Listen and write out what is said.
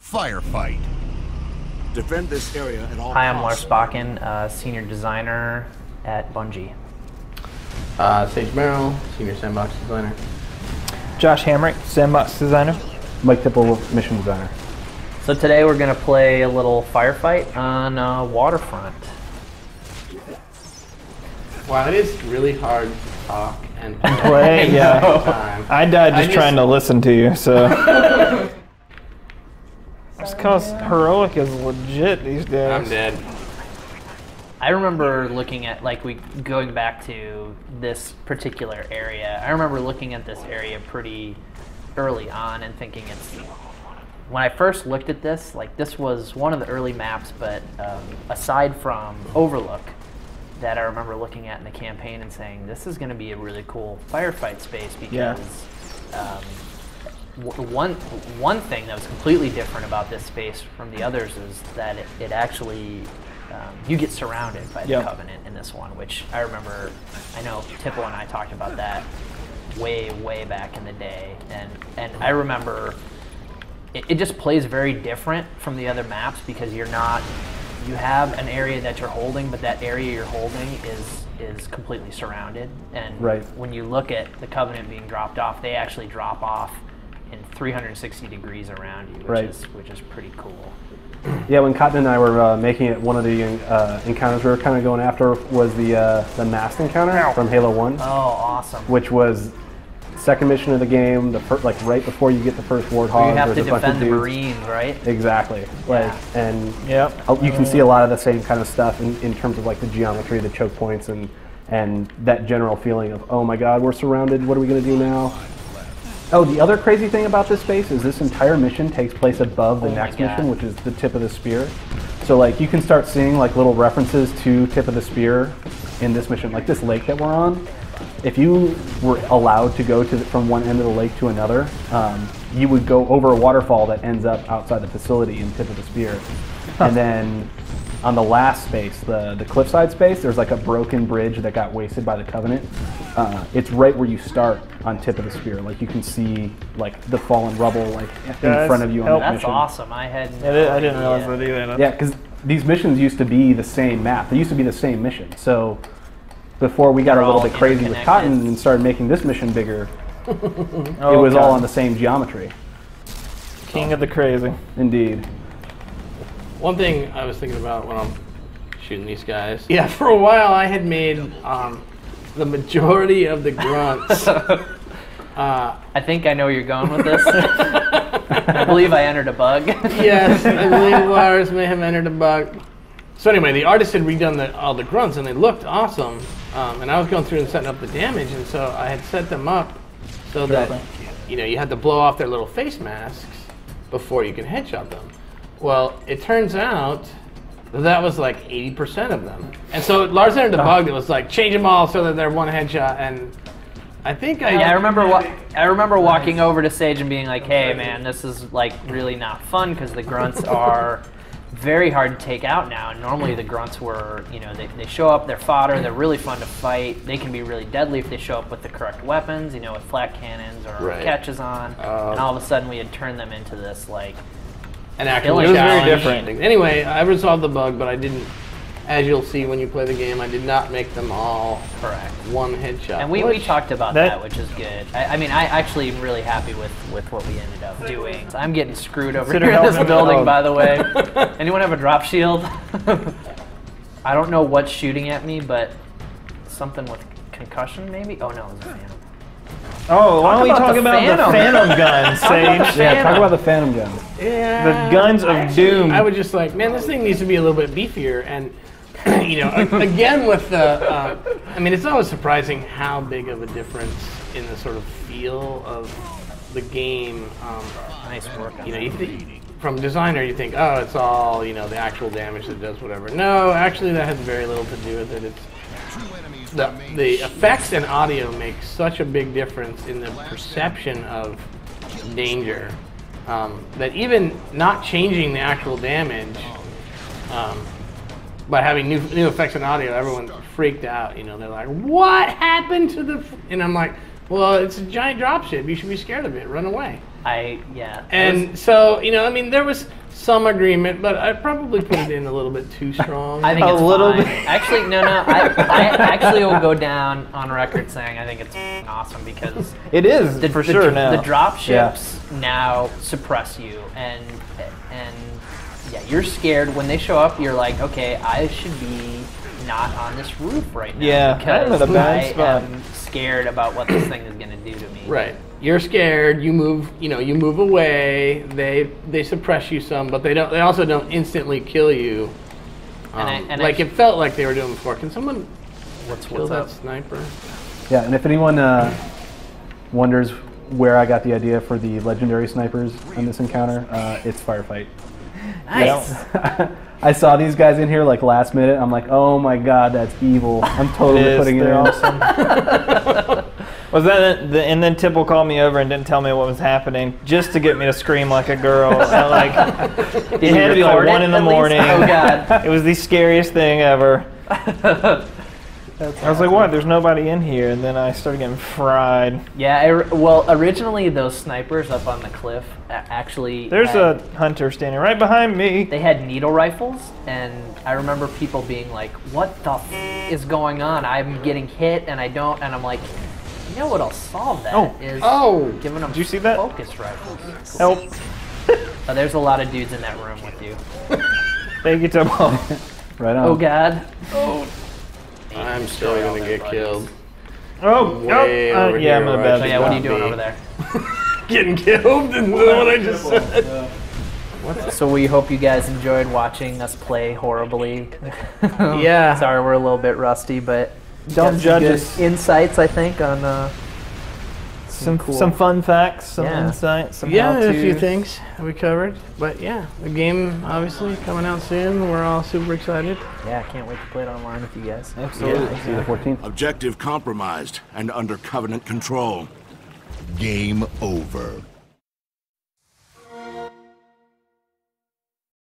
Firefight. Defend this area at all Hi, I'm costs. Lars Bakken, Senior Designer at Bungie. Sage Merrill, Senior Sandbox Designer. Josh Hamrick, Sandbox Designer. Mike Tipple, Mission Designer. So today we're going to play a little Firefight on Waterfront. Wow, it is really hard to talk and Play, yeah. time. I died just trying to listen to you, so. It's because heroic is legit these days. I'm dead. I remember looking at, going back to this particular area, I remember looking at this area pretty early on and thinking when I first looked at this, this was one of the early maps, but aside from Overlook, that I remember looking at in the campaign and saying, this is going to be a really cool firefight space because one thing that was completely different about this space from the others is that it actually, you get surrounded by the Covenant in this one, which I remember, I know Tipple and I talked about that way back in the day, and I remember it just plays very different from the other maps because you have an area that you're holding, but that area you're holding is completely surrounded, and when you look at the Covenant being dropped off, they actually drop off in 360 degrees around you, which is pretty cool. Yeah, when Cotton and I were making it, one of the encounters we were kind of going after was the masked encounter from Halo 1. Oh, awesome. Which was second mission of the game, right before you get the first Warthog. You have to defend the Marines, right? Exactly. And you can see a lot of the same kind of stuff in terms of the geometry, the choke points, and that general feeling of, oh my god, we're surrounded, what are we going to do now? Oh, the other crazy thing about this space is this entire mission takes place above the next mission, which is the Tip of the Spear. So you can start seeing little references to Tip of the Spear in this mission, like this lake that we're on. If you were allowed to go from one end of the lake to another, you would go over a waterfall that ends up outside the facility in Tip of the Spear. And then on the last space, the cliffside space, there's a broken bridge that got wasted by the Covenant. It's right where you start on Tip of the Spear. You can see the fallen rubble in front of you on that mission. That's awesome. I didn't realize that either. Yeah, because these missions used to be the same map. They used to be the same mission. So before we got a little bit crazy with Cotton and started making this mission bigger, it was all on the same geometry. King of the crazy. Indeed. One thing I was thinking about when I'm shooting these guys. Yeah, for a while I had made the majority of the grunts. I think I know where you're going with this. I believe I entered a bug. Yes, I believe Lars may have entered a bug. So anyway, the artist had redone all the grunts and they looked awesome. And I was going through and setting up the damage, and so I had set them up so that you had to blow off their little face masks before you can headshot them. Well, it turns out that was 80% of them. And so Lars entered a bug that was change them all so that they're one headshot, and I think I remember walking over to Sage and being like, hey man, this is really not fun because the grunts are very hard to take out now. And normally the grunts were, they show up, they're fodder, they're really fun to fight. They can be really deadly if they show up with the correct weapons, with flat cannons or catches on. And all of a sudden we had turned them into this an actual challenge. It was very different. Anyway, I resolved the bug, but I didn't, as you'll see when you play the game, I did not make them all one headshot. And we talked about that, which is good. I actually am really happy with what we ended up doing. I'm getting screwed over here in this building, by the way. Anyone have a drop shield? I don't know what's shooting at me, but something with concussion, maybe? Oh no, it was a Phantom. Oh, why don't we talk about the Phantom guns, Sage? Yeah, talk about the Phantom guns. Yeah. The guns of doom. I was just man, this thing needs to be a little bit beefier. And, again with the, it's always surprising how big of a difference in the sort of feel of the game. Nice work. From designer, you think, oh, it's all, the actual damage that does whatever. No, actually that has very little to do with it. It's the effects and audio make such a big difference in the perception of danger that even not changing the actual damage by having new effects and audio, everyone freaked out. You know, they're like, "What happened to the?" And I'm like, "Well, it's a giant dropship. You should be scared of it. Run away." And so, you know, I mean, there was some agreement, but I probably put it in a little bit too strong. I think it's a little fine. bit. Actually, no. I actually will go down on record saying I think it's awesome because It is for sure now. The drop ships now suppress you, and yeah, you're scared when they show up. You're like, okay, I should be not on this roof right now. Yeah, because I'm in a bad I spot. am scared about what this thing is going to do to me. Right. You're scared. You move. You know. You move away. They suppress you some, but they don't. They also don't instantly kill you. Like it felt like they were doing before. Can someone kill that sniper? Yeah, and if anyone wonders where I got the idea for the legendary snipers in this encounter, it's Firefight. Nice. I saw these guys in here like last minute. I'm like, oh my god, that's evil. I'm totally putting it in. Awesome. Was that it? And then Tipple called me over and didn't tell me what was happening, just to get me to scream like a girl. It had to be like 1 in the morning. Oh god! It was the scariest thing ever. I was like, what? There's nobody in here. And then I started getting fried. Yeah, well, originally those snipers up on the cliff actually... There's a hunter standing right behind me. They had needle rifles, and I remember people being like, what the is going on? I'm getting hit, and I don't... And I'm like, you know what'll solve that giving them Did you see that? focus rifles. Help. There's a lot of dudes in that room with you. Thank you, Tipple. Right on. Oh, God. Oh. I'm still gonna get killed. Oh, Way over yeah, here I'm in a where I bad So should yeah, what are you not doing be. over there? Getting killed? Is that what I just said? So we hope you guys enjoyed watching us play horribly. Yeah. Sorry, we're a little bit rusty, but Don't got some judge good us. insights, I think, on Some cool. some fun facts, some Yeah. insight, some Yeah, how-to. a few things we covered. But yeah, the game obviously coming out soon. We're all super excited. Yeah, I can't wait to play it online with you guys. Absolutely. See you the 14th. Objective compromised and under Covenant control. Game over.